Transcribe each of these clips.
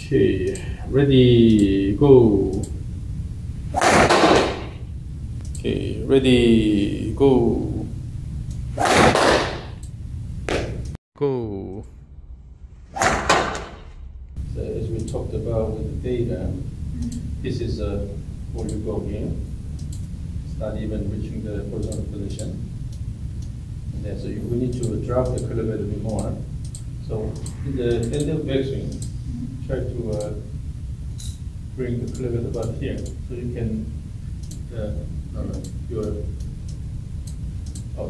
Okay, ready, go. Okay, ready, go. Go. So as we talked about with the data, this is where you go here. It's not even reaching the horizontal position. And then, so we need to drop the curve a little bit more. So in the end of backswing, try to bring the curve about here, so you can. You're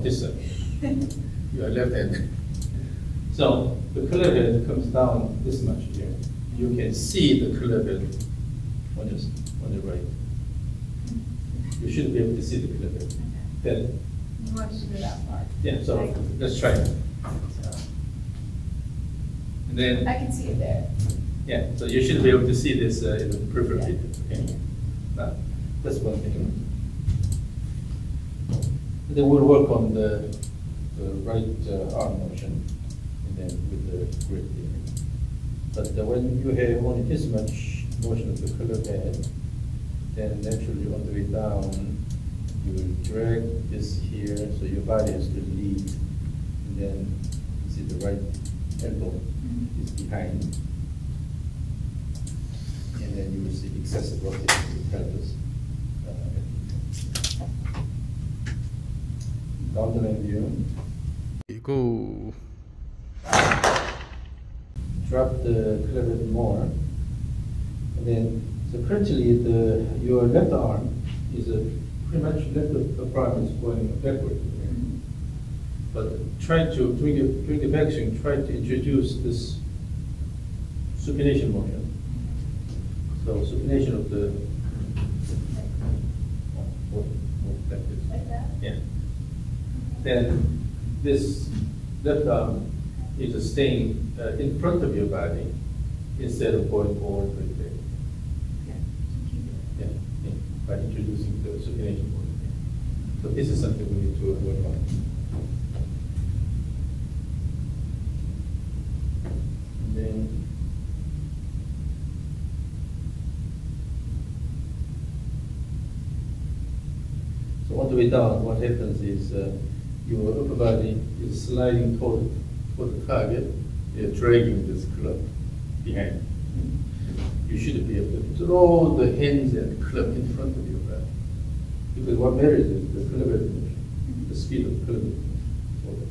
this side. You are left hand. So the curve head comes down this much here. You can see the curve head on the right. You should be able to see the curve head. Then you want to do that part. Yeah. So let's try it. And then I can see it there. yeah. So you should be able to see this in the peripheral view. Okay. Now that's one thing. And then we'll work on the right arm motion, and then with the grip here. But when you have only this much motion of the curve head, then naturally on the way down, you drag this here, so your body has to lead, and then you see the right elbow is behind, and then you will see excessive rotation of the pelvis. Down the line view. Go. Drop the curve a bit more, and then so currently your left arm is pretty much left arm is going backward. But try to during the backswing, try to introduce this supination motion. So supination of the like this. Like that? Yeah. Then this left arm is staying in front of your body instead of going forward to the back. Yeah, yeah, by introducing the supination motion. So this is something we need to work on. And then so on the way down, what happens is your upper body is sliding toward the target. You're dragging this club behind. You should be able to throw the hands and the club in front of your body. Because what matters is the club motion, the speed of the club motion.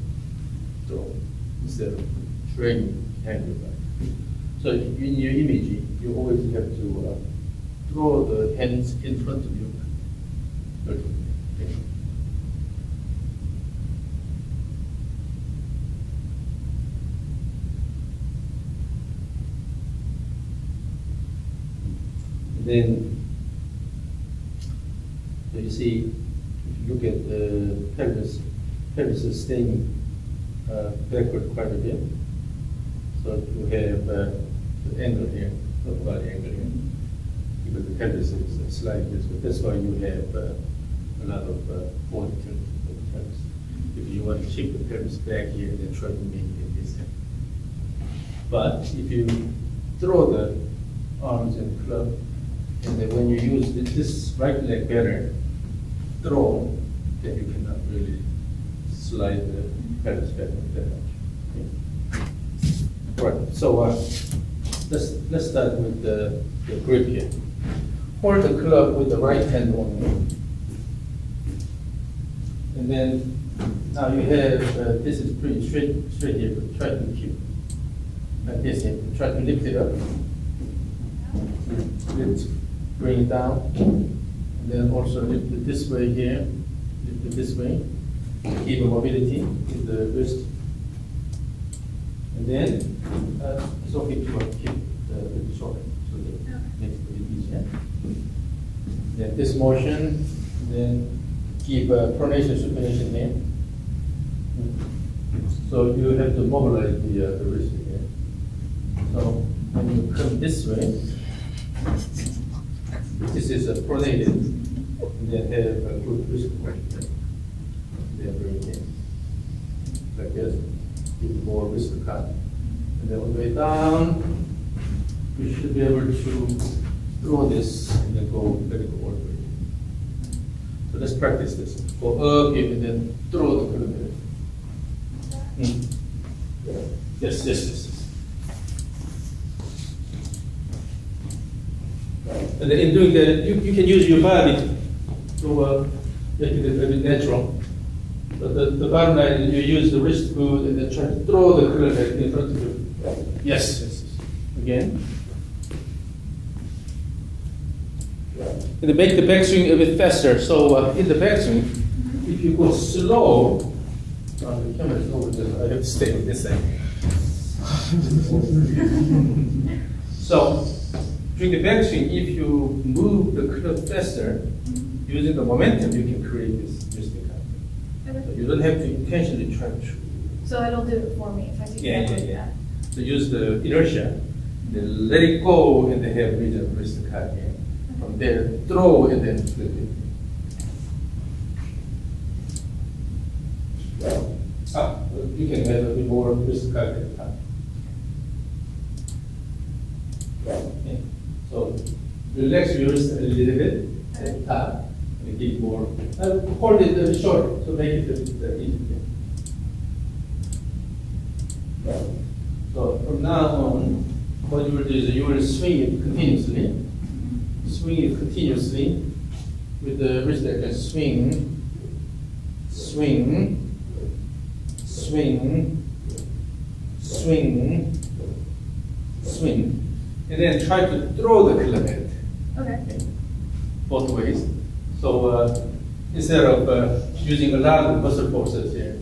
Throw instead of dragging behind your body. So in your image, you always have to throw the hands in front of your body. Okay. Then, so you see, if you look at the pelvis is staying backward quite a bit. So you have the angle here, upper body angle here, because the pelvis is sliding this way. That's why you have a lot of forward tilt of the pelvis. If you want to keep the pelvis back here, then try to make it this way. But if you throw the arms and the club, and then when you use this right leg better, throw, then you cannot really slide the pelvis back that much. Okay. Right. So let's start with the grip here. Hold the club with the right hand only, and then now you have this is pretty straight here. But try to keep like this here. Try to lift it up. Lift. Bring it down, and then also lift it this way here, lift it this way, keep a mobility with the wrist, and then it's okay to keep the shoulder, so that it makes it a bit easier. Then this motion, then keep pronation, supination here. So you have to mobilize the wrist here. So when you come this way, this is a pronated, and then have a good wrist motion. Then bring it in. Like this. Give more wrist cut. And then all the way down. you should be able to throw this and then let it go all the way. So let's practice this. Go up here and then throw the kilometer. Yes, yes, yes. And then in doing that, you can use your body to make it a bit natural. But the bottom line is you use the wrist good and then try to throw the kilometer in front of you. Yes, yes, yes. Again. And then make the backswing a bit faster. So in the backswing, if you go slow, the camera is over there. I have to stay with this side. So during the backswing, if you move the club faster, using the momentum, you can create this mistake. So you don't have to intentionally try to. So it'll do it for me if I do exactly that. So use the inertia, then let it go, and then have reason wrist the card here. From there, throw and then flip it. You can have a bit more wrist card at the top. Okay. So relax your wrist a little bit at the top and give more. Hold it a bit short, so make it a bit easier. So from now on, what you will do is you will swing it continuously. Swing it continuously with the wrist that can swing, swing, swing, swing, swing, and then try to throw the kilometer. Okay. Both ways. So instead of using a lot of muscle forces here,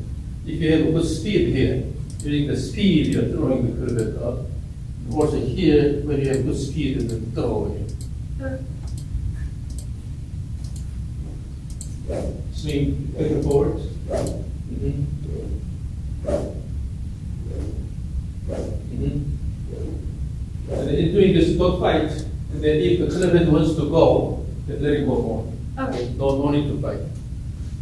if you have a good speed here, using the speed you're throwing the kilometer up. Also here, when you have good speed, you can throw it. Swing back and forward. And in doing this, don't fight. And then if the kilometer wants to go, then let it go more. Okay. No need to fight.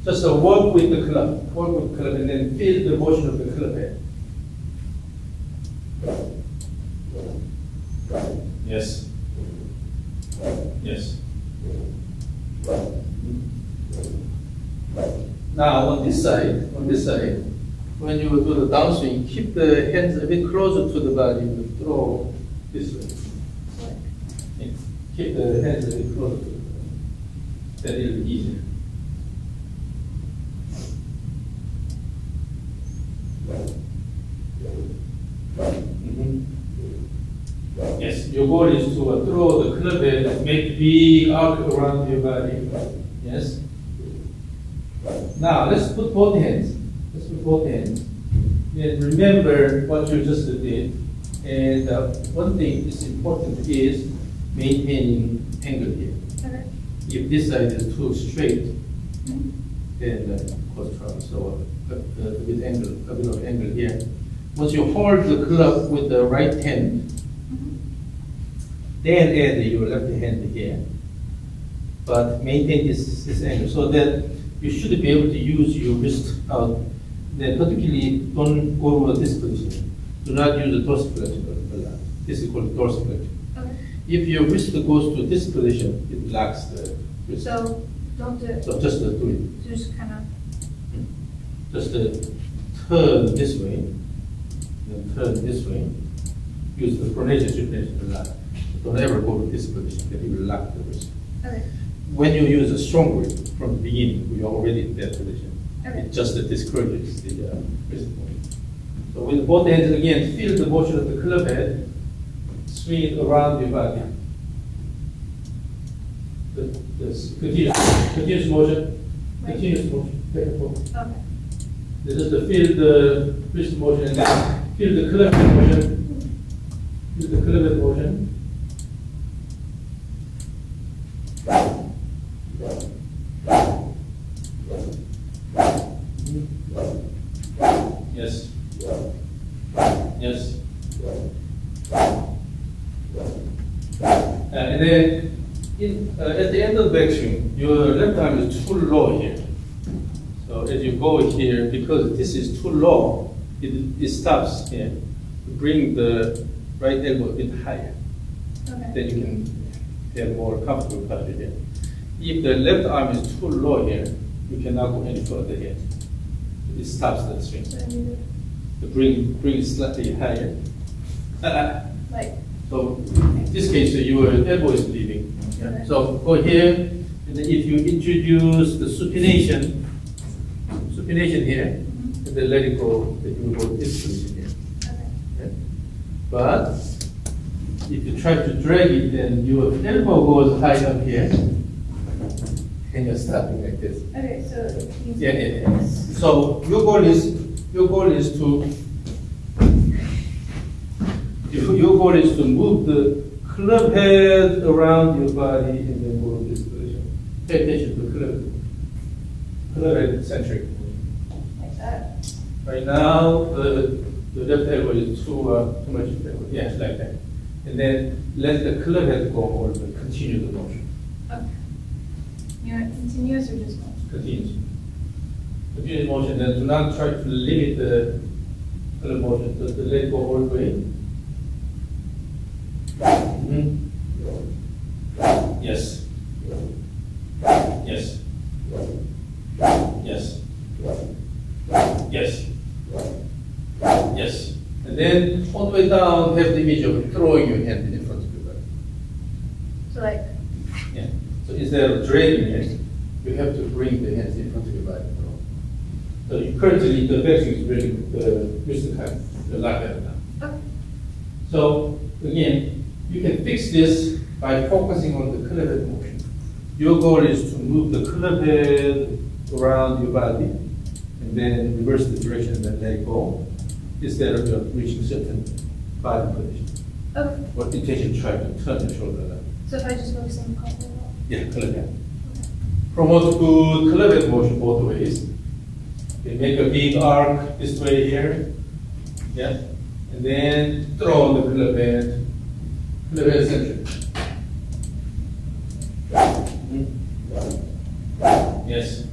Just work with the club. Work with the club and then feel the motion of the club head. Yes. Yes. Now on this side, when you do the downswing, keep the hands a bit closer to the body to throw this way. Okay. Keep the hands a bit closer to the body. That will be easier. Yes, your goal is to throw the club head and make big arc around your body. Yes. Now let's put both hands. And remember what you just did. And one thing is important is maintaining angle here. Okay. If this side is too straight, then cause trouble. So a bit of angle here. Once you hold the club with the right hand, then add your left hand here. But maintain this angle so that you should be able to use your wrist out. Then particularly don't go over this position. Do not use the dorsiflexion a lot. This is called dorsiflexion. Okay. If your wrist goes to this position, it locks the wrist. So don't do it. So just do it. Just kind of. Just turn this way, then turn this way. Use the pronation supination a lot. Don't ever go to this position, then you will lock the wrist. Okay. When you use a strong grip from the beginning, we are already in that position. Okay. It just discourages the wrist movement. So with both hands, again, feel the motion of the club head, swing it around your body. This continuous motion, back and forth. Okay. Just to feel the wrist motion and then feel the club head motion. Feel the club head motion. Yes. Yes. And then at the end of the backswing, your left arm is too low here. So as you go here, because this is too low, it stops here. To bring the right elbow a bit higher. Okay. then you can have more comfortable posture here. If the left arm is too low here, you cannot go any further here. It stops the swing. So I need To bring it slightly higher. to, like, So in this case, your elbow is leaving. Okay. So go here, and then if you introduce the supination here, and then let it go, then you will go this position here. okay. Okay? But if you try to drag it, then your elbow goes high up here, and you're stopping like this. Okay, so it means Yeah. So your goal is to move the club head around your body and then go to this position. Pay attention to club head centric. like that. Right now, the left elbow is too much. Yeah, like that. And then let the club head go or continue the motion. Okay. You want continuous or just motion? Continue. Continue the motion. Then do not try to limit the club motion. Just let it go all the way. Yes. Yes. Yes. Yes. Yes. And then all the way down, have the image of throwing your hand in front of your body. So like, Yeah. So instead of dragging it, you have to bring the hands in front of your body. So you currently the backswing is really Mr. Khan, the like that now. okay. So again, you can fix this by focusing on the club head motion. Your goal is to move the club head around your body and then reverse the direction and then let it go instead of reaching certain body position. Okay. What intention try to turn the shoulder down. So if I just focus on the collar. Yeah, club head. Promote good club head motion both ways. Okay, make a big arc this way here. Yeah. And then throw the club head. Club head center. Yes.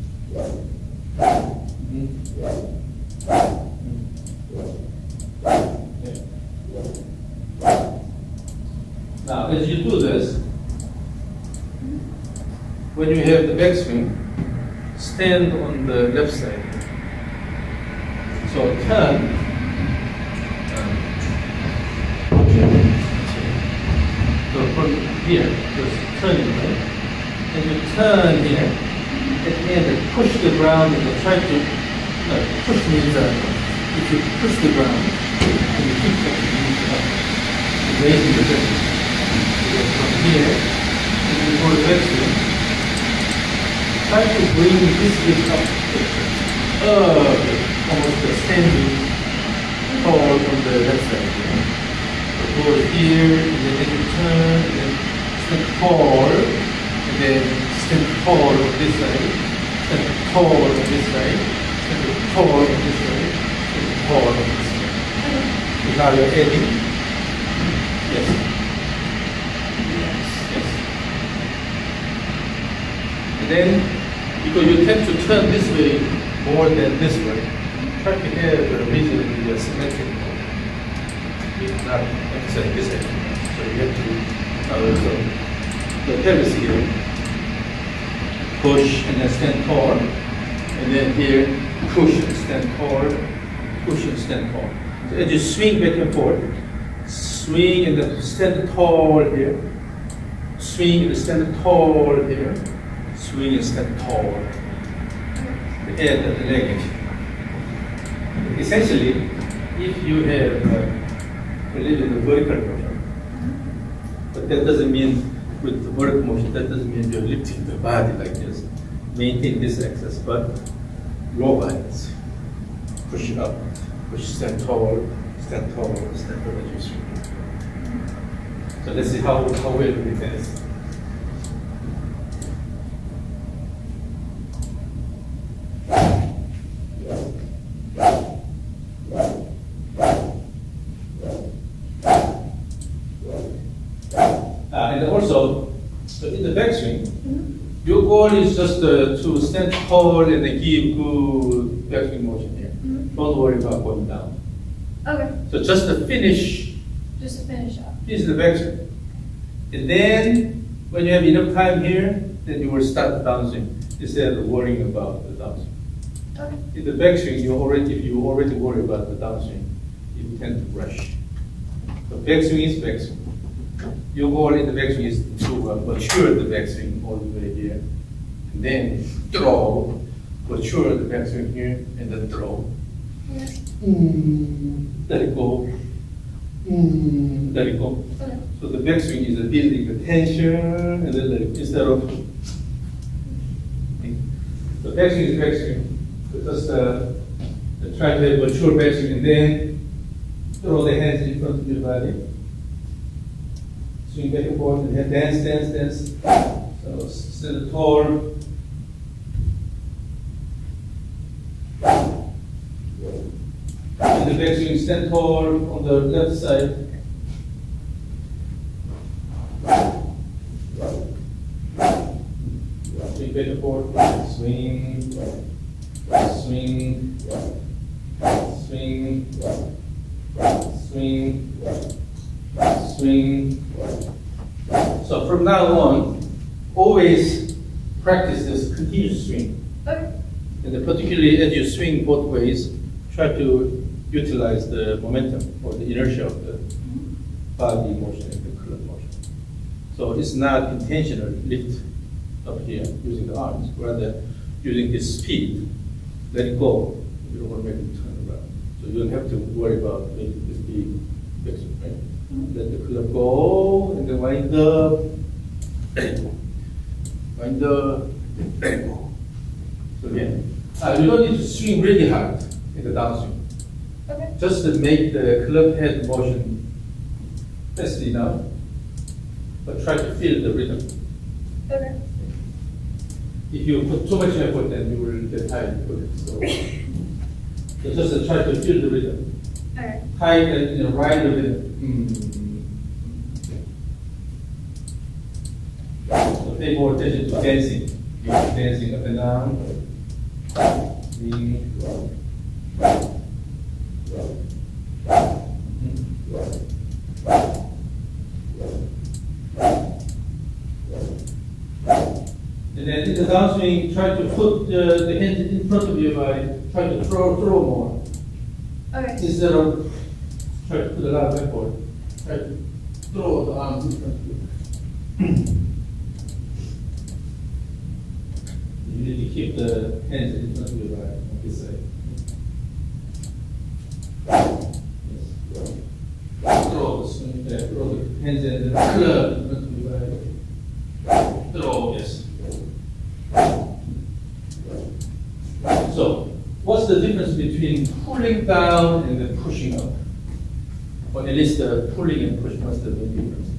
Now, as you do this, when you have the backswing, stand on the left side. So turn. So from here, just turning, right? And you turn here, at the end, and push the ground, and then try to, push means if you push the ground, and you keep up, raising the hip. So from here, and you go to backswing, try to bring this hip up, almost standing tall on the left side. So go here, and then you turn, and then stand tall, and then stand tall on this side, stand tall on this side, stand tall on this side, stand tall on this side. So now you're adding. Yes. Yes. And then, because you tend to turn this way more than this way, try to have a reasonably symmetric motion. You not emphasize this way. So you have to, the pelvis here, push and then stand tall, and then here, push and stand tall, push and stand tall. So as you swing back and forth, swing and then stand tall here, swing and stand tall here, swing and stand tall. The head and the leg action. Essentially, if you have a little bit of vertical motion, but that doesn't mean with the vertical motion, that doesn't mean you're lifting the body like this. Maintain this axis, but low balance. Push it up, push, stand tall, stand tall, stand tall as you swing. So let's see how well we finish. And also, so in the backswing, your goal is just to stand tall and then give good backswing motion here. Don't worry about going down. Okay. So just to finish. Just to finish up. This is the backswing. And then, when you have enough time here, then you will start the downswing instead of worrying about the downswing. Okay. In the backswing, if you already worry about the downswing, you tend to rush. The backswing is backswing. Your goal in the backswing is to mature the backswing all the way here. And then throw, mature the backswing here, and then throw. Okay. Let it go. Let it go. Okay. So the backswing is building the tension, and then let it, instead of the backswing is backswing. Just try to have mature backswing, and then throw the hands in front of your body. Swing back and forth, and then dance, dance, dance. So stand tall. In the backswing, stand tall on the left side. Swing back and forth. Swing, swing, swing, swing, swing. So from now on, always practice this continuous swing. Okay. And then particularly as you swing both ways, try to utilize the momentum or the inertia of the body motion and the club motion. So it's not intentional lift up here using the arms, rather using this speed, let it go. You don't want to make it turn around. So you don't have to worry about making this big fixing, right? Let the club go, and then wind up, wind up, go. So again, you don't need to swing really hard in the downswing. Okay. Just to make the club head motion fast enough, but try to feel the rhythm. Okay. If you put too much effort, then you will get tired with it. So just try to feel the rhythm. All right. Tight and ride the rhythm. So pay more attention to dancing. You keep dancing up and down. And then in the downswing, try to put the hands in front of your body. Try to throw more. Okay. Instead of try to put a lot of effort. Try to throw the arms in front of you. You need to keep the hands in front of your body on this side. Yes. Throw the swing, throw the hands and the club in front of your body. Throw, yes. So, what's the difference between pulling down and then pushing up? Or at least pulling and pushing, what's the main difference?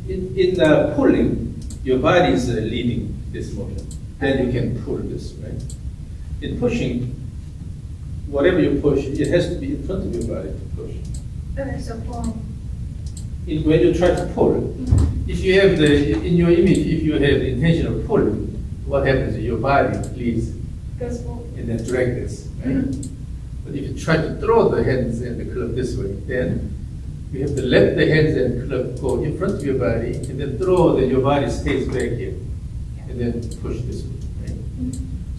In pulling, your body is leading this motion. Then you can pull this, right? In pushing, whatever you push, it has to be in front of your body to push. Okay, so pulling. When you try to pull, if you have in your image, if you have the intention of pulling, what happens is your body leads Goes forward. and then drag this, right? But if you try to throw the hands and the club this way, then you have to let the hands and club go in front of your body, and then throw, then your body stays back here, and then push this way, right?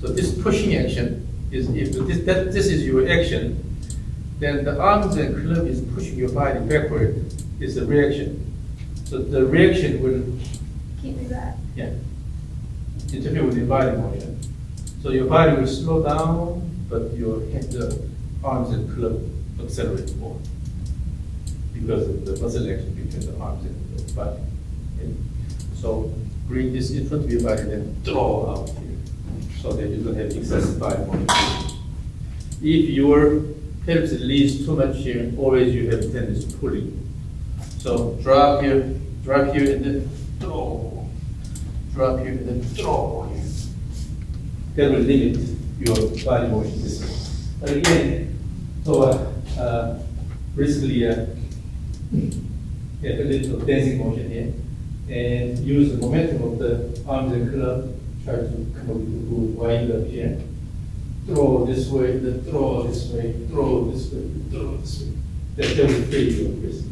So this pushing action is, if this is your action, then the arms and club is pushing your body backward. It's a reaction. So the reaction will Keep me back. interfere with your body motion. So your body will slow down, but your arms and club accelerate more because of the muscle action between the arms and the body. Okay? So bring this in front of your body, then throw out here, so that you don't have excessive body motion. If your pelvis leads too much here, always you have tendency to pulling. So drop here, and then throw. Drop here, and then throw here. That will limit your body motion this way. But again, so basically, have a little dancing motion here, and use the momentum of the arms and club. Try to come up with a good wind up here. Throw this way, then throw this way, throw this way, throw this way. That's very free of risk.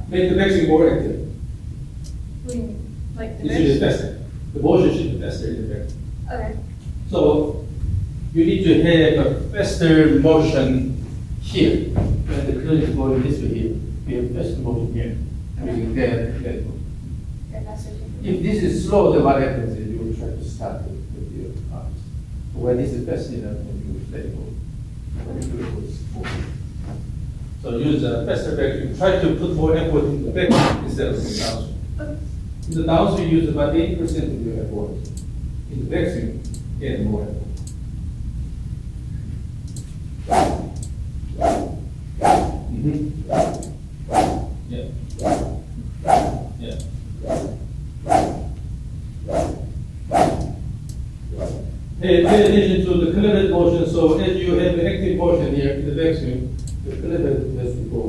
Make the vacuum more active. What do you mean? Like the It should be faster. The motion should be faster in the vacuum. Okay. So you need to have a faster motion here. When the current is going this way here, we have faster motion here. Using that motion. Okay, that's okay. If this is slow, then what happens is you will try to start it with your arms. When this is fast enough, then you will let it go. So use a faster vacuum. Try to put more effort in the vacuum instead of the downswing. Okay. In the downswing, use about 80% of your effort. In the vacuum, get more effort. Yeah. Yeah. Pay attention to the cleavage motion. So as you have the active motion here in the vacuum, the cleavage has to go.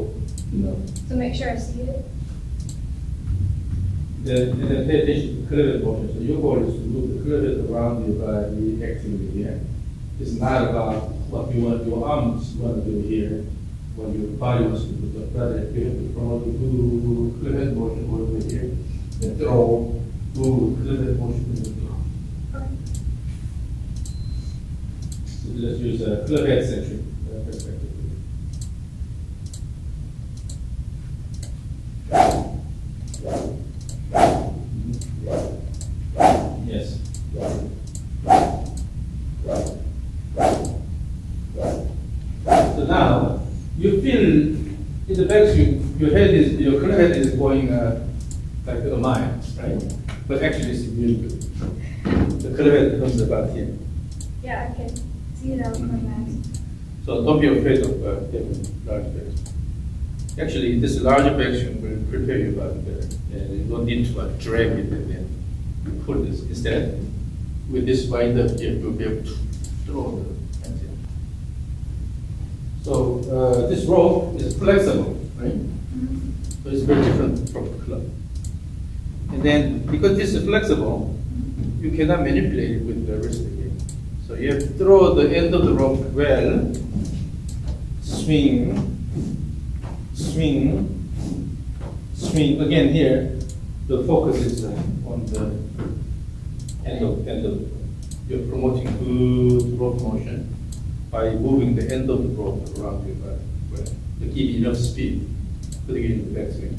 So make sure I see it. Then pay attention to the cleavage motion. So your goal is to move the cleavage around your body actively here. It's not about what you want your arms want to do here, what your body wants to do, but rather you have to promote the cleavage motion over here, then throw, move cleavage motion and then throw. Okay. So let's use a cleavage centric perspective. Yes. So now you feel in the vacuum, your clear head is going like a mile, right? But actually it's really good. The clear head comes about here. Yeah, I can see it out from that. So don't be afraid of having large vacuum. Actually, this larger vacuum will prepare your body better. And you don't need to drag it and then pull this. Instead, with this winder here, you'll be able to throw the hands in. So this rope is flexible, right? So it's very different from the club. And then, because this is flexible, you cannot manipulate it with the wrist again. So you have to throw the end of the rope well, swing, swing, swing. Again here, the focus is on the end of you're promoting good rope motion by moving the end of the rope around your body. Well, to give enough speed, putting it in the backswing.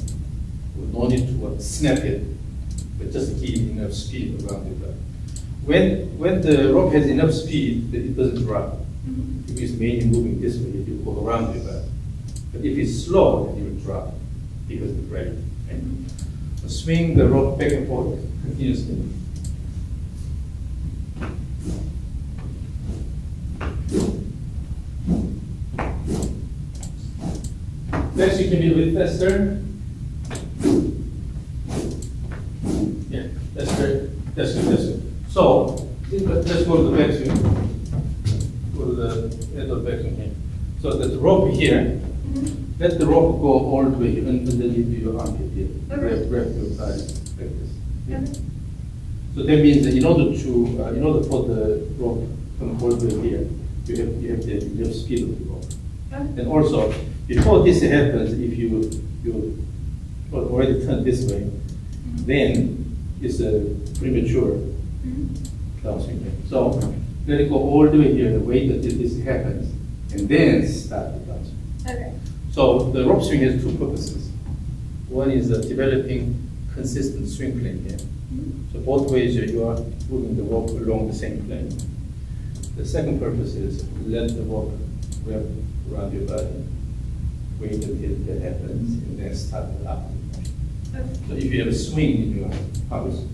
No need to snap it, but just give enough speed around your body. When the rope has enough speed, it doesn't drop. If it's mainly moving this way, it will go around your body. But if it's slow, then it will drop because of the gravity. Right? So swing the rope back and forth continuously. Next, you can be a bit faster. Yeah, that's great. That's good. That's good. So let's go to the vacuum. Go to the end of the vacuum here. So the rope here. Let the rope go all the way underneath your armpit here. Okay. Grab your body like this. Okay. So that means that in order for the rope to come all the way here, you have to have speed of the rope. Okay. And also, before this happens, if you already turn this way, then it's a premature downswing. So let it go all the way here, wait until this happens, and then start the downswing. Okay. So the rope swing has two purposes. One is developing consistent swing plane here. So both ways you are moving the rope along the same plane. The second purpose is let the rope wrap around your body, wait until that happens, and then start the upward motion. Okay. So if you have a swing in your house,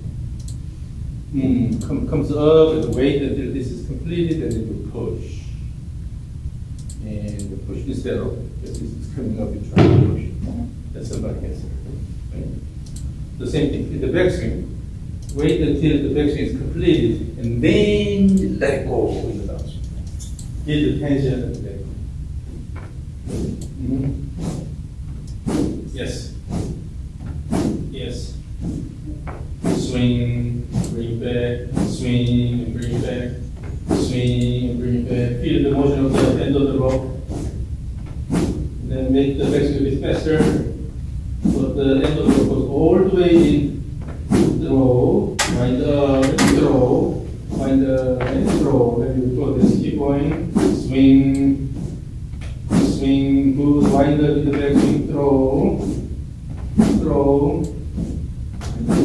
comes up and wait until this is completed, and then you push. And you push instead of, because it's coming up, you try to push. That somebody gets hurt. Right? The same thing, in the backswing, wait until the backswing is completed, and then let it go in the downswing. Get the tension and let it go. Yes. Yes. Swing. swing, bring back, swing, and bring back, swing, and bring back. Feel the motion of the end of the rope. Then make the backswing a bit faster. So the end of the rope goes all the way in. Throw, wind up, throw, wind up, and throw. Then you throw this, keep going. Swing, swing, good. Wind up in the backswing, throw, throw.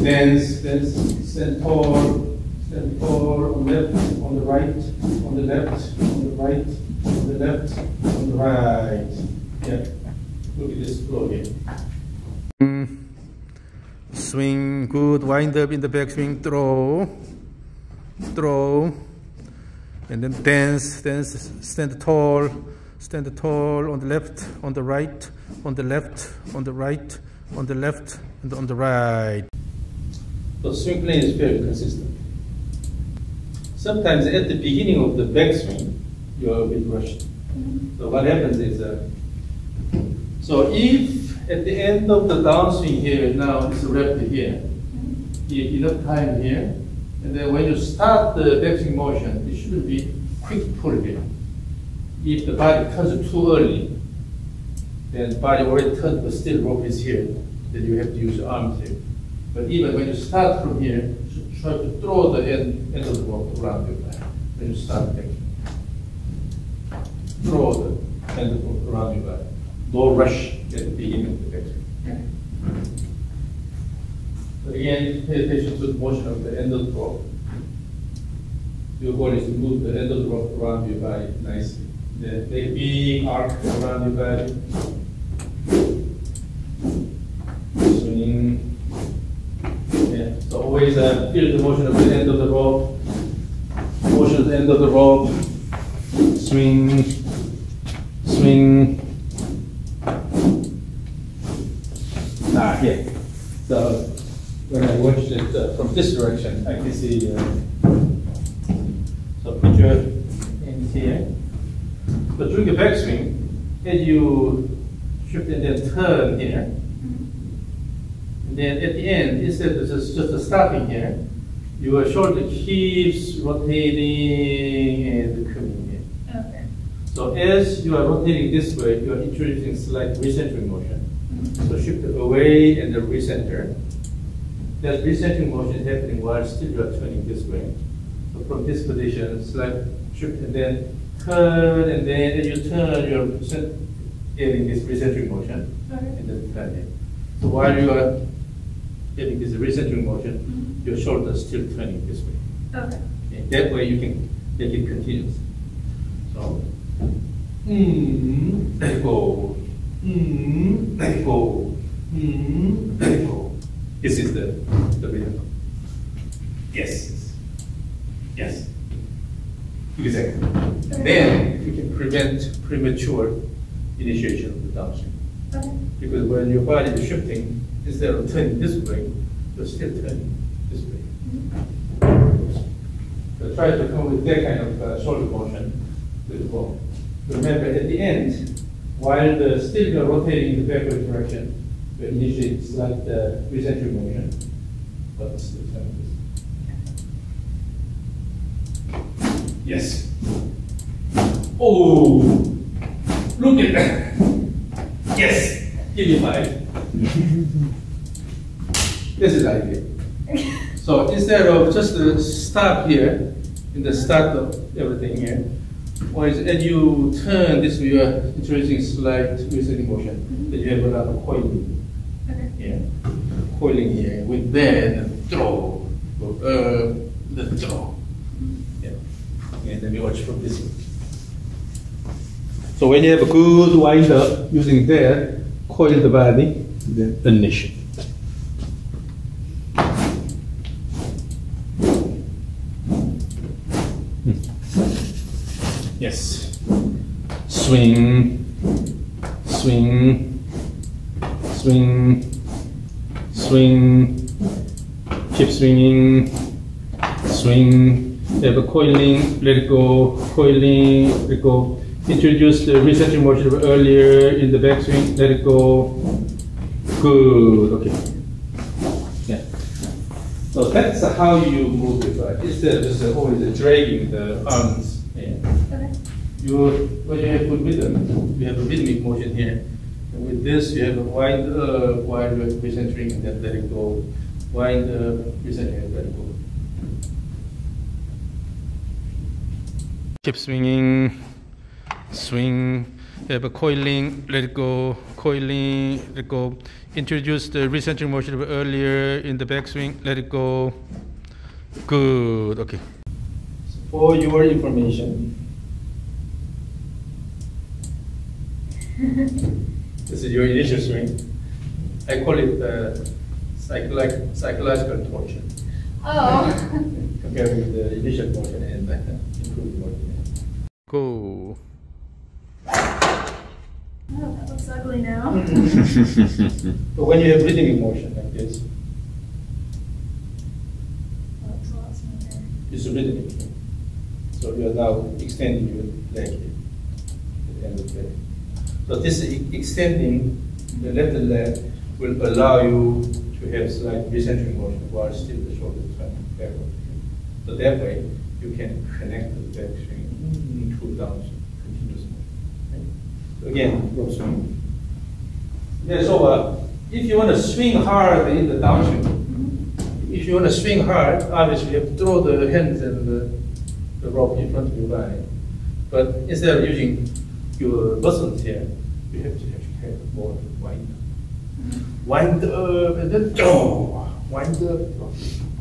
Dance, dance, stand tall on the left, on the right, on the left, on the right, on the left, on the right. Yeah, look at this flow here. Swing, good, wind up in the backswing, throw, throw, and then dance, dance, stand tall on the left, on the right, on the left, on the right, on the left, and on the right. The swing plane is very consistent. Sometimes at the beginning of the backswing, you're a bit rushed. So what happens is, so if at the end of the downswing here, now it's wrapped here, enough time here, and then when you start the backswing motion, it shouldn't be quick pull here. If the body turns too early, then the body already turned, but still rope is here, then you have to use your arms here. But even when you start from here, you should try to throw the end of the rope around your back. When you start back, throw the end of the rope around your back. Don't rush at the beginning of the backswing. So again, pay attention to the motion of the end of the rope. Your goal is to move the end of the rope around your body nicely. Then make a big arc around your body. Swing. Yeah. So always feel the motion of the end of the rope. Motion of the end of the rope. Swing. Swing. Yeah. So when I watched it from this direction, I can see. So put your hands here. But during the backswing, as you shift and then turn here, and then at the end, instead of just starting here, your shoulder keeps rotating and coming here. Okay. So as you are rotating this way, you are introducing slight recentering motion. So shift away and then recenter. That recentering motion is happening while still you are turning this way. So from this position, slight shift and then turn, and then as you turn, you're adding this recentering motion, and then turn it. So while you are adding this recentering motion, your shoulder is still turning this way. Okay. That way you can make it continuous. So, let go, let go, let go. This is the rhythm. Yes. Yes. Exactly. Okay. Then you can prevent premature initiation of the downswing. Okay. Because when your body is shifting, instead of turning this way, you're still turning this way. So try to come with that kind of shoulder motion with the ball. Remember, at the end, while still you're rotating in the backward direction, you initiate slight recentering motion, but still turning this. Yes. Oh, look at that. Yes. Give me 5. This is the idea. So instead of just stop here, in the start of everything here, as you turn this way, you are introducing slight recentering motion. Then you have a lot of coiling. Okay. Yeah. Coiling here with then throw, the throw. Yeah. And then we watch from this way. So when you have a good wind up using that, coil the body, then unleash it. Yes. Swing, swing, swing, swing. Keep swinging, swing. Have a coiling, let it go, coiling, let it go. Introduce the recentering motion earlier in the backswing, let it go. Good, okay. Yeah. So that's how you move it, right? Instead of just always dragging the arms. Yeah. Okay. When you have good rhythm, you have a rhythmic motion here. And with this, you have a wind up, wind up, recentering, and then let it go. Wind up, recentering, and let it go. Keep swinging, swing. You have a coiling, let it go, coiling, let it go. Introduce the recentering motion earlier in the backswing, let it go. Good, okay. So for your information, this is your initial swing. I call it psychological torture. Oh. Compared with the initial motion and improved motion. Go. Oh, that looks ugly now. But when you have rhythmic motion like this, That looks a lot smoother. it's rhythmic. So you are now extending your leg here at the end of the leg. So this extending the left leg will allow you to have slight recentering motion while still the shoulder turn backward. So that way you can connect the back swing to down continuous motion. Okay? So again, rope swing. Yeah, so if you want to swing hard in the downswing, if you want to swing hard, obviously you have to throw the hands and the rope in front of your body. But instead of using your muscles here, you have to have more wind up. Wind up and then wind up.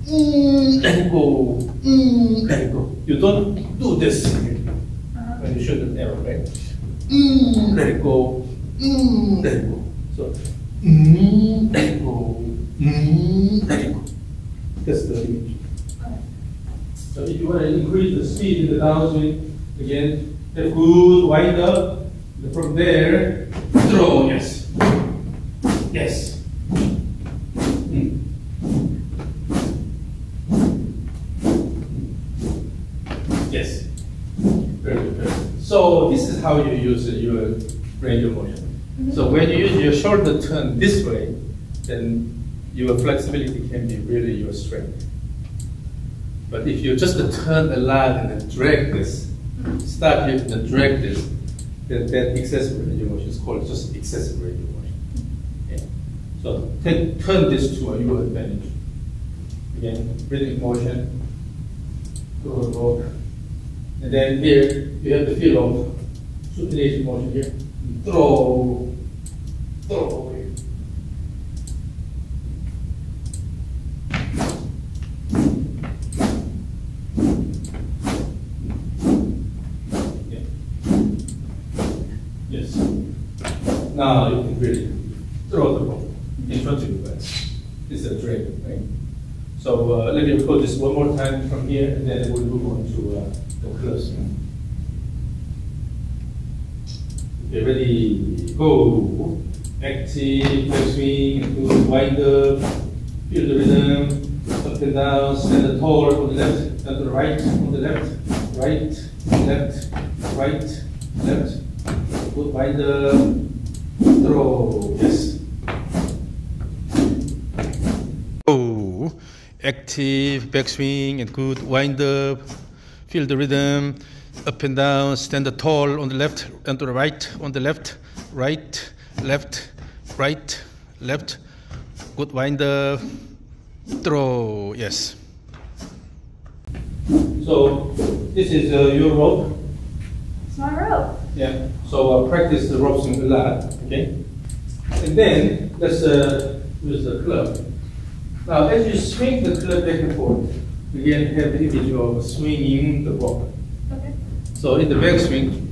Let it go. Let it go. You don't do this when you shoot an arrow, right? Let it go. Let it go. So let it go. Let it go. That's the image. So if you want to increase the speed in the downswing, again, have good wind up. From there, throw, yes. Yes. Yes. Very good, very good. So this is how you use your range of motion. So when you use your shoulder turn this way, then your flexibility can be really your strength. But if you just turn a lot and then drag this, start here and then drag this, then that excessive range of motion is called just excessive range of motion. Yeah. So turn this to your advantage. Again, rhythmic motion, go. And then here, you have the feel of supination motion here. Throw away. Yes. Now you can really throw the ball in front of you, but it's a drag, right? So let me put this one more time from here, and then we'll move on to the close. Okay, ready, go. Active, backswing, good wind up, feel the rhythm, up and down, stand tall on the left, and to the right, on the left, right, left, right, left. Good wind up, throw, yes. Oh, active backswing and good wind up, feel the rhythm, up and down, stand tall on the left and to the right, on the left, right, left, right, left, good wind up, throw, yes. So this is your rope. It's my rope. Yeah, so practice the rope swing a lot, okay? And then let's use the club. Now, as you swing the club back and forth, again have the image of swinging the rope. Okay. So in the backswing,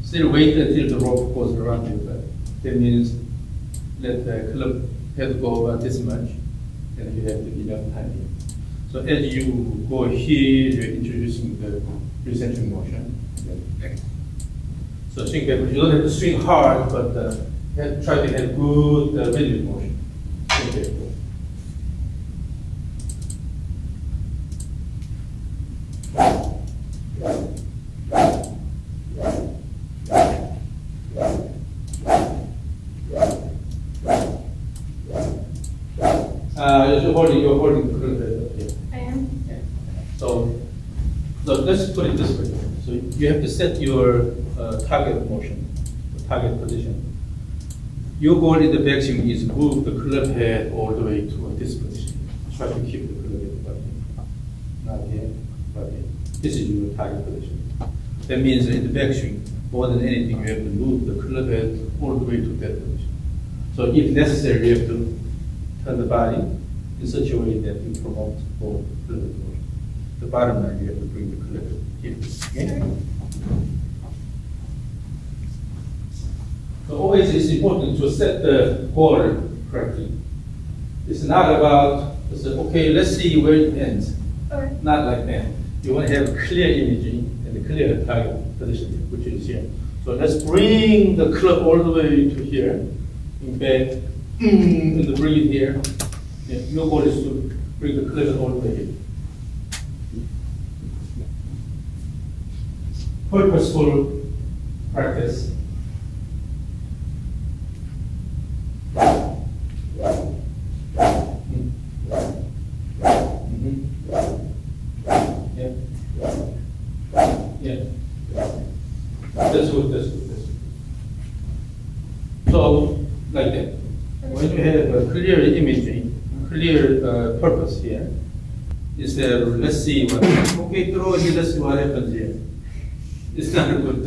still wait until the rope goes around you. But that means let the club head go about this much, and you have enough time here. So as you go here, you're introducing the recentering motion. So swing backward. You don't have to swing hard, but try to have good rhythmic motion. Swing backward. You're holding So let's put it this way. So you have to set your target motion, target position. Your goal in the backswing is move the club head all the way to this position. Try to keep the club head above. Not here, but here. This is your target position. That means in the backswing, more than anything, you have to move the club head all the way to that position. So if necessary, you have to turn the body in such a way that you promote both club head motion. The bottom line, you have to bring the club head here. Okay? So always it's important to set the goal correctly. It's not about, okay, let's see where it ends. Okay. Not like that. You want to have clear imaging and a clear target position, which is here. So let's bring the club all the way to here. In fact, and bring it here. Yeah, your goal is to bring the club all the way here. Purposeful practice. That's good, that's good, that's good. So, like that. When you have a clear imagery, clear purpose here, instead of let's see what, okay, throw it here, let's see what happens here. It's not a good,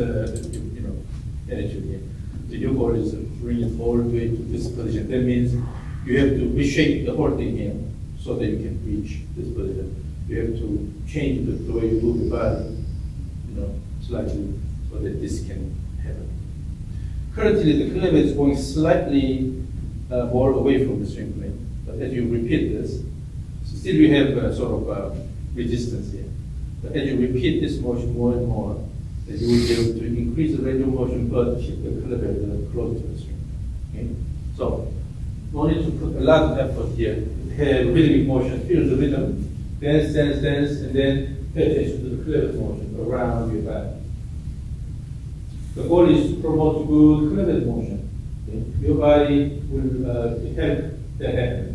attitude here. So your goal is to bring it all the way to this position. That means you have to reshape the whole thing here so that you can reach this position. You have to change the way you move the body, slightly, so that this can happen. Currently, the club is going slightly more away from the swing plane. But as you repeat this, still you have sort of resistance here. But as you repeat this motion more and more, that you will be able to increase the range of motion, but keep the club close to the swing. Okay? So, no need to put a lot of effort here. Have rhythmic motion, feel the rhythm, dance, dance, dance, and then pay attention to the club motion around your body. The goal is to promote good club motion. Okay? Your body will help that happen.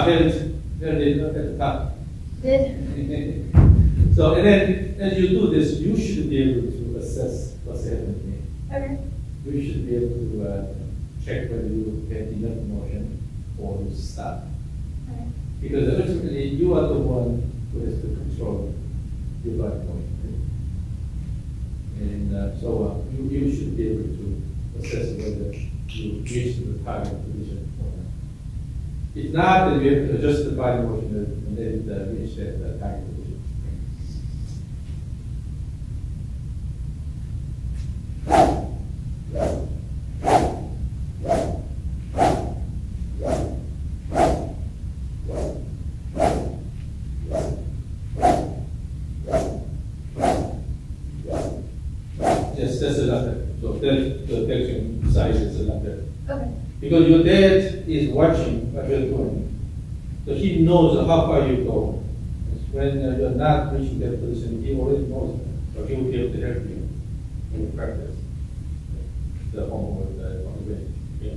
Held it at the top. So, and then as you do this, you should be able to assess what's happening. Okay. You should be able to check whether you get enough motion or you stop. Okay. Because ultimately, you are the one who has to control your body motion. And so you should be able to assess whether you reach the target position or not. If not, then you have to adjust the body motion and let it reach that target position. Yes, that's a ladder. So that the backswing size is a ladder. Okay. Because your dad is watching what you're doing. So he knows how far you go. When you're not reaching that position, he already knows that. So he will be able to help you in practice the homework on the way. Okay?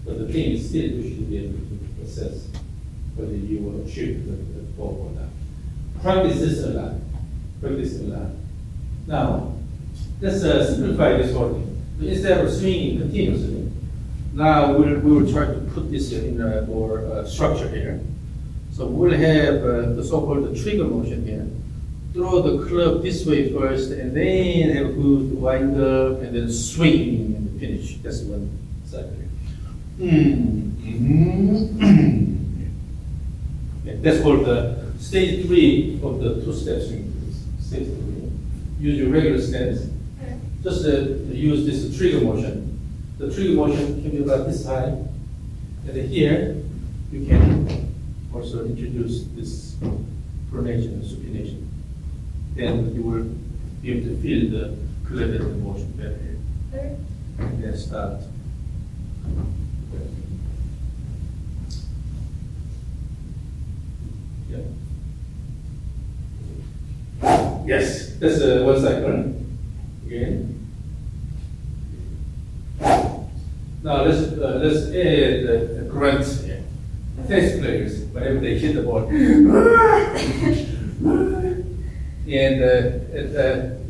But the thing is still you should be able to assess whether you will achieve the goal or not. Practice this a lot. Practice a lot. Now, let's simplify this whole thing. So instead of swinging continuously, now we will try to put this in a more structure here. So we'll have the so-called trigger motion here. Throw the club this way first, and then have a good wind up, and then swing and finish. That's one cycle. That's called the stage 3 of the two-step swing. Stage 3. Use your regular stance. Just use this trigger motion. The trigger motion can be about this high. And then here, you can also introduce this pronation and supination. Then you will be able to feel the collateral motion better here. Okay. And then start. Yeah. Yes, that's one cycle. Again. Now let's add the grunts here. Tennis players, whenever they hit the ball. And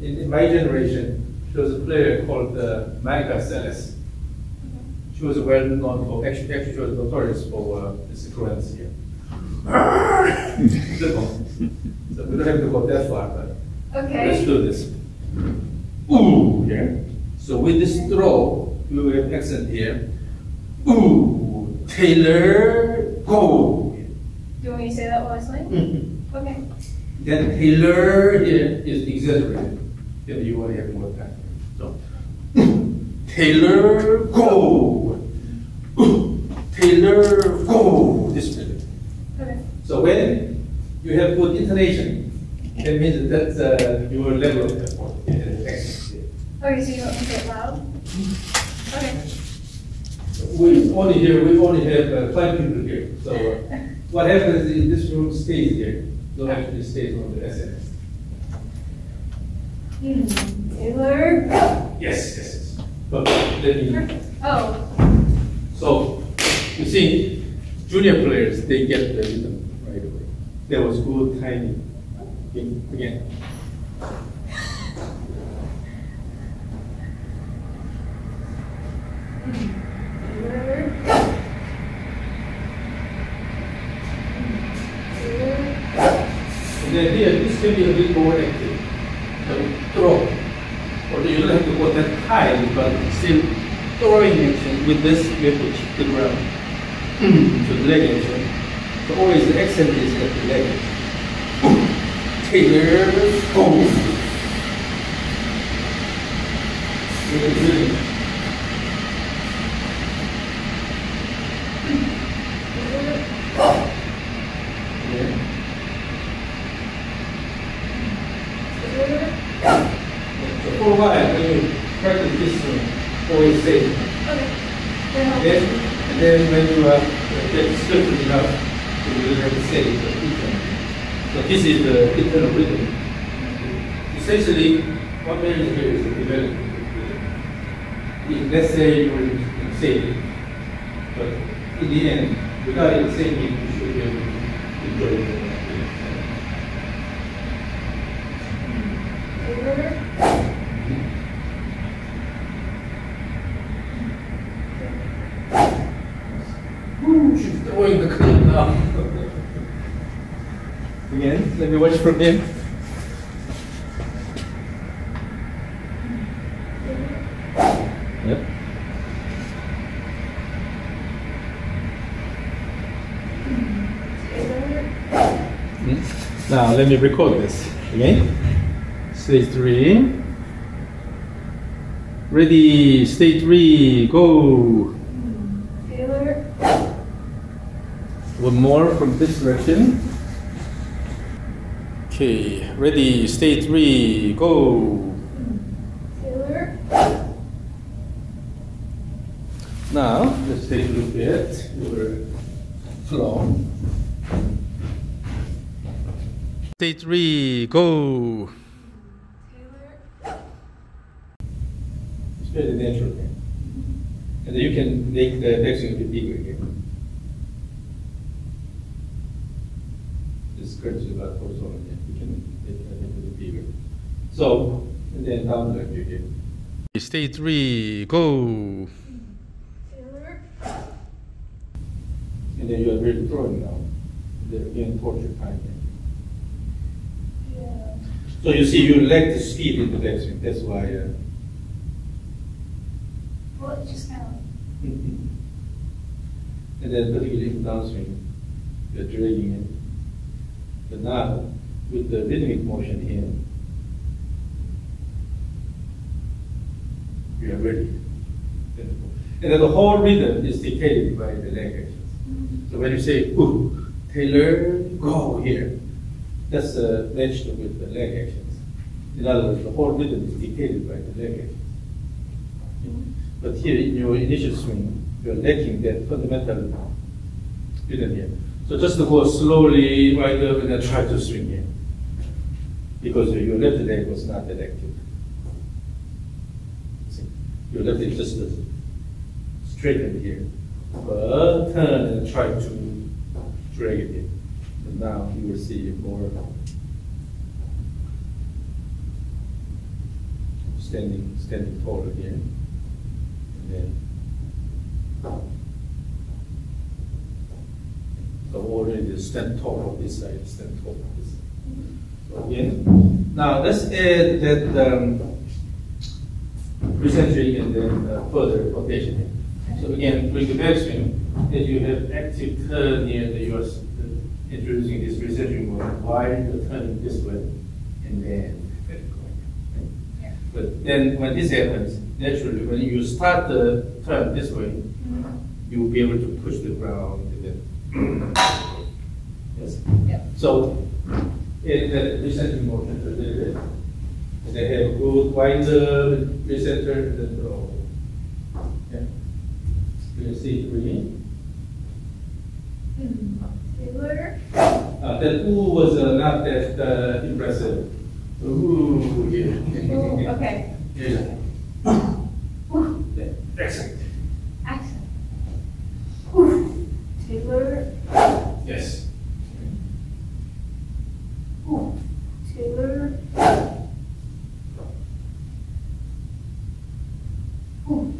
in my generation, there was a player called Monica Seles. She was well known for, actually she was notorious for this grunts here. So we don't have to go that far, but let's do this. Ooh, here. So with this throw, we will have accent here. Ooh, Taylor, go. Do you want me to say that while I swing? Mm-hmm. Okay. Then Taylor here is exaggerated. Then you want to have more time. So, Taylor, go. Taylor, go. This way. Okay. So when you have good intonation, that means that's your level of accent. Okay, so you want me to say it loud? Okay. We only have 5 people here. So what happens is this room stays here. Don't actually stays on the SNS. Taylor. Yes. But let me. Oh. So you see, junior players they get the rhythm right away. That was good timing. Again. And then here, this can be a bit more active. So throw. Or you don't have to go that high, but still throwing action. With this, you have to kick the ground. So the leg action. So always the accent is at the leg. Taylor, go. Really. For a while, when you practice this one, always say it. Okay. And then when you get skillful enough, you will have to say it. So this is the internal rhythm. Essentially, what matters here is the development. Let's say you will say it, but in the end, without it saying it, you should be able to enjoy it. She's throwing the clean now. Again, let me watch from here. Yep. Now let me record this again. Stage 3. Ready, stage 3, go. Taylor. One more from this direction. Okay, ready, stage 3, go. Taylor. Now, let's take a look at your flow. Stage 3, go. Taylor. It's very natural. And then you can make the backswing a bit bigger again. This curves about horizontal again. You can make it a bit bigger. So, and then down like you again. Stage 3, go. Taylor. And then you are really throwing now. Then again, towards your time. Yeah. So you see, you lack the speed in the backswing. That's why. Well, it's just kind of like. And then particularly in downswing, you're dragging it. But now, with the rhythmic motion here, you are ready. And then the whole rhythm is dictated by the leg actions. So when you say, ooh, Taylor, go here, that's matched with the leg actions. In other words, the whole rhythm is dictated by the leg actions. But here in your initial swing, you're lacking that fundamental rhythm here. So just to go slowly right up and then try to swing here. Because your left leg was not that active. See? Your left leg just straighten here. But turn and try to drag it in. And now you will see more standing taller here. And then so already stand tall on this side, stand tall on this side. So again, now let's add that recentering and then further rotation here. So again, with the backswing, as you have active turn here, that you are introducing this recentering motion while you're turning this way, and then going. Yeah. But then when this happens, naturally, when you start the turn this way, you will be able to push the ground and then. Yes. Yeah. So in the recentering motion a little bit, and they have good winder, recenter, and then roll. Yeah. You see it really? Taylor. That ooh was not that impressive. Ooh, yeah. Ooh, okay. Yeah. Yeah. Excellent. Excellent. Ooh. Taylor. Yes. Ooh. Taylor. Ooh.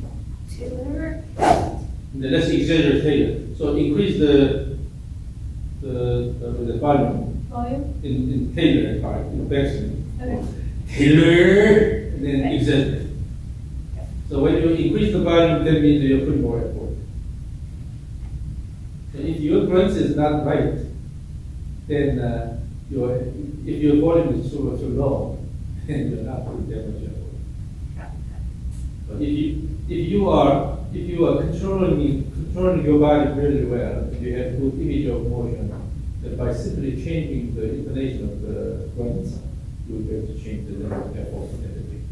Taylor. Then let's exaggerate Taylor. So increase the volume. Volume. In Taylor part, in backswing. Okay. Taylor, and then Okay. exaggerate. So when you increase the volume, that means you're putting more effort. So if your grunts is not right, then if your volume is too low, then you're not putting that much effort. But if you are controlling your body really well, and you have good image of motion, that by simply changing the intonation of the grunts, you will be able to change the level of effort and everything.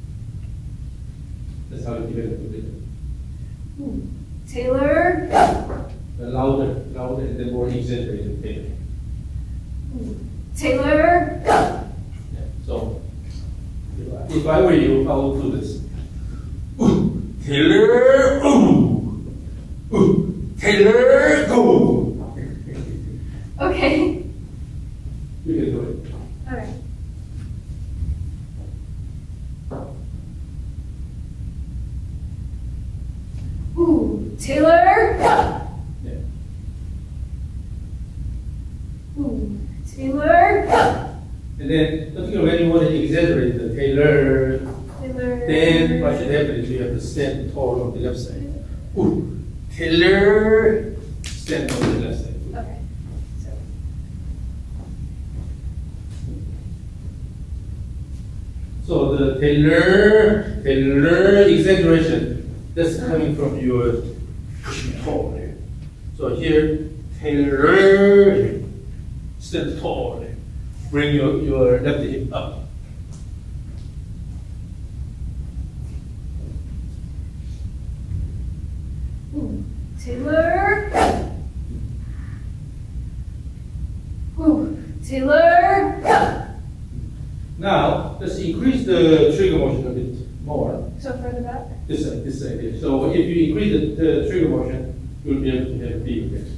That's how you develop the rhythm. Taylor. Louder, and then more exaggerated Taylor. Taylor. Yeah. So, if I were you, I would do this. Taylor, Taylor, go. Okay. You can do it. All right. Ooh, Taylor. Yeah. Ooh, Taylor. And then, particularly when you want to exaggerate the Taylor, Taylor. then what should happen is you have to stand tall on the left side. Ooh, Taylor, stand on the left side. Okay. So the Taylor exaggeration, that's coming from your pushing tall here. So here, Taylor, stand tall. Bring your left hip up. Ooh, Taylor. Ooh, Taylor. Now, let's increase the trigger motion a bit more. So further back? This side here. So if you increase the trigger motion, you'll be able to have big effects.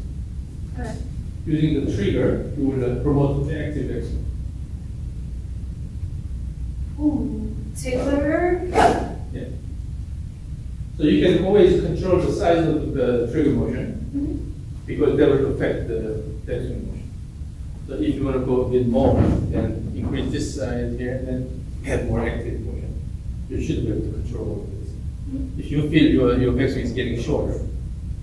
Okay. Using the trigger, you will promote the active action. Ooh, Taylor. Yeah. So you can always control the size of the trigger motion because that will affect the action motion. So if you want to go a bit more, then increase this side here, and then have more active motion. You should be able to control all of this. If you feel your backswing is getting shorter,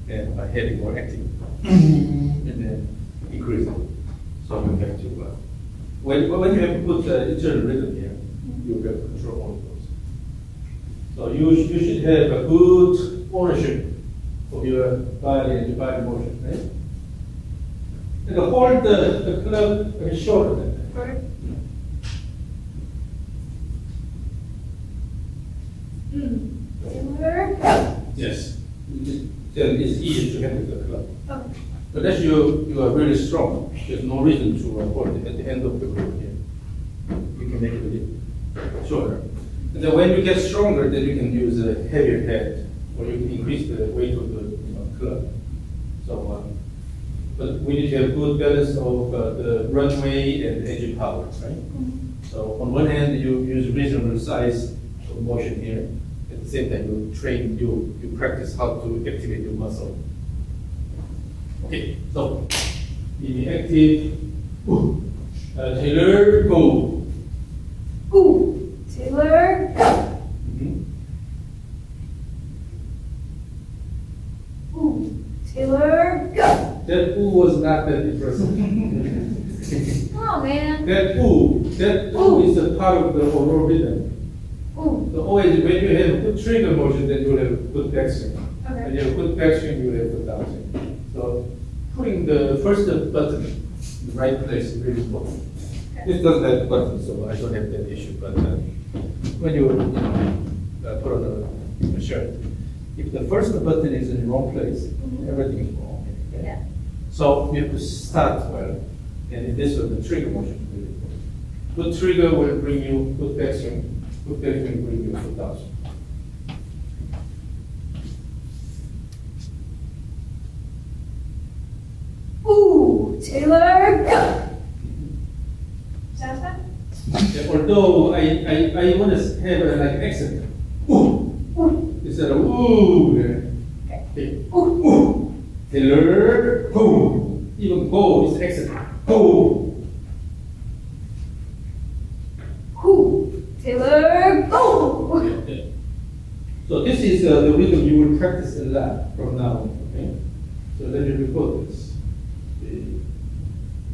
then by having more active, and then increase it. So you have to, when you have put internal rhythm here, you'll be able to control all of those. So you should have a good ownership of your body and your body motion, right? And hold the club a bit shorter than that. Shorter? Taylor. Yes. Then it's easier to handle the club. Okay. Unless you are really strong, there's no reason to hold it at the end of the group here. You can make it a bit shorter. And then when you get stronger, then you can use a heavier head, or you can increase the weight of the we need to have good balance of the runway and engine power, right? So on one hand, you use reasonable size of motion here. At the same time, you practice how to activate your muscle. Okay, so in the active, Taylor, go. Ooh, Taylor, go. Ooh, Taylor, go. That ooh was not that impressive. Oh man. That ooh is a part of the overall rhythm. Ooh. So always when you have a good trigger motion, then you will have a good backswing. Okay. When you have a good backswing, you will have a good downswing. So putting the first button in the right place is really important. Okay. This doesn't have a button, so I don't have that issue. But when you put on a shirt, if the first button is in the wrong place, everything is wrong. Okay? Yeah. So you have to start well, and in this way, the trigger motion is really important. Good trigger will bring you good backswing. Good backswing will bring you good downswing. Ooh, Taylor, go. Satisfied? Yeah, although I want to have like an accent. Ooh. Ooh. Instead of ooh. Okay. Ooh. Ooh. Taylor, go. Even go is accent. Go. Ooh, Taylor, go. Yeah. So this is the rhythm you will practice a lot from now on. Okay. So let me record this. Okay.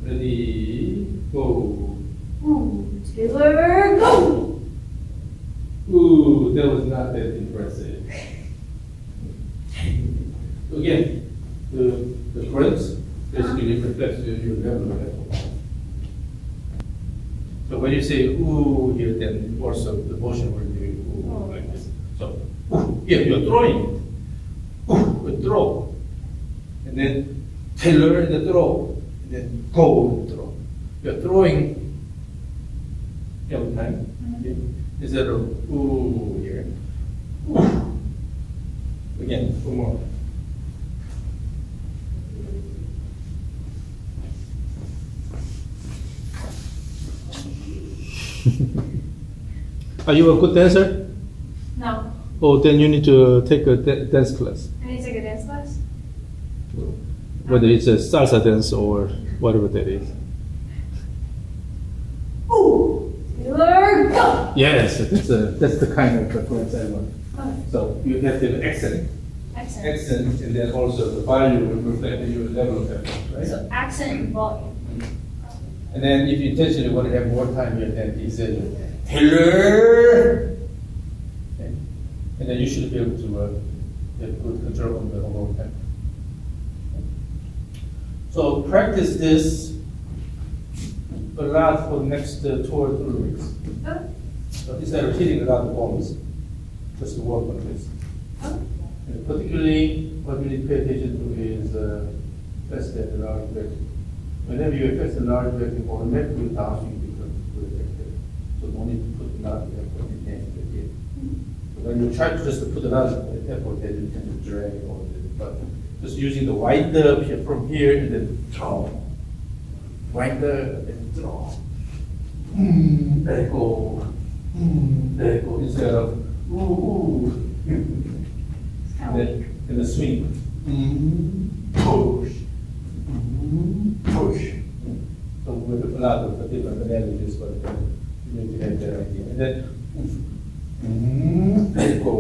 Ready, go. Ooh, Taylor, go. Ooh, that was not that impressive. Again, the grunts basically reflects your level of effort. So when you say ooh here, then also the motion will be ooh like this. So ooh, here you're throwing it. Ooh, you throw. And then Taylor in the throw. And then go and throw. You're throwing every time. Okay? Instead of ooh here. Ooh. Again, two more. Are you a good dancer? No. Oh, then you need to take a dance class. I need to take a dance class? Whether it's a salsa dance or whatever that is. Ooh, Taylor, go. Yes, that's the kind of performance I want. Okay. So you have the accent, Accent. and then also the volume will reflect your level of effort, right? So accent and volume. And then if you intentionally want to have more time here, then he said, Taylor! Okay. And then you should be able to have good control on the overall tempo. So practice this a lot for the next 2 or 3 weeks. Okay. So instead of hitting a lot of balls, just work on this. Okay. And particularly, what we need to pay attention to is fast and large vacuum. Whenever you affect the large vacuum, automatically downswing becomes good effective. So no need to put a lot of effort in here. So when you try to just put a lot of effort, then you tend to drag it all this. But just using the wind up here from here and then draw. Wind up and draw. Let it go. Let it go. Instead of ooh. And the swing. Push. Push. So with a lot of different analogies, but you need to have that idea. And then let it go.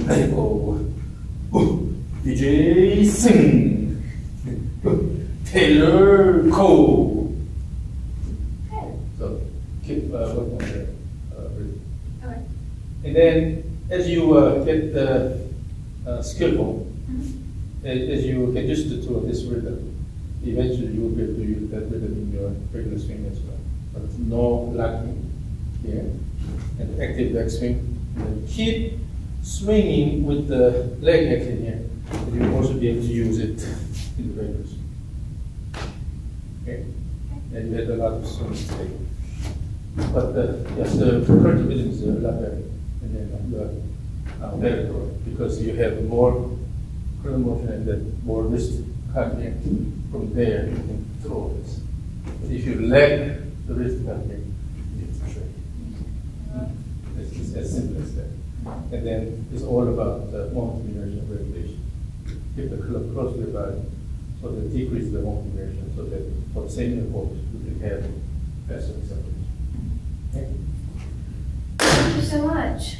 Let it go. DJ sing. Taylor go. So keep working on that. Okay. And then as you get skillful, as you get used to this rhythm, eventually you will be able to use that rhythm in your regular swing as well. But no locking here, and active backswing. And keep swinging with the leg action here, and you will also be able to use it in the regular swing. Okay? And you had a lot of swings today. But yes, the current rhythm is a lot better. And then better because you have more curl motion and then more wrist cutting. From there, you can throw this. If you let the wrist cutting, it's straight. It's as simple as that. And then it's all about the moment of inertia regulation. Keep the club close to the body so that decrease the moment of inertia so that for the same impulse you can have faster acceleration. Okay? Thank you so much.